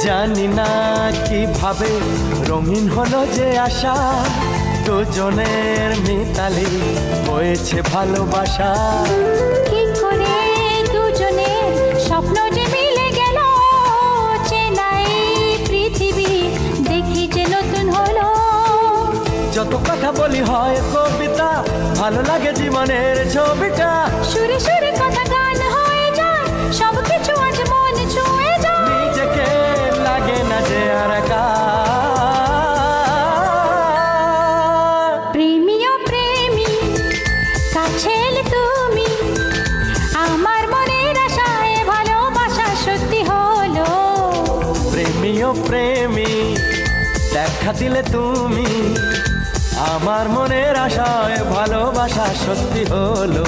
জানি না কিভাবে রঙিন হলো যে আশা, দুজনের মিতালি হয়েছে ভালোবাসা। কি করে দুজনের স্বপ্ন যে মিলে গেল, চেনাই পৃথিবী দেখি যে নতুন হলো। যত কথা বলি হয় কবিতা, ভালো লাগে জীবনের ছবিটা। সুরে সুরে কথা গান হয়ে যায়, সব কিছু আজ মন ছুঁয়ে যায়। নিজেকে লাগে না যে আর একা। প্রেমী ও প্রেমী কাছে এলে তুমি, আমার মনের আশায় ভালোবাসা সত্যি হলো। প্রেমী ও প্রেমী দেখা দিলে তুমি, আমার মনের আশায় ভালোবাসা সত্যি হলো।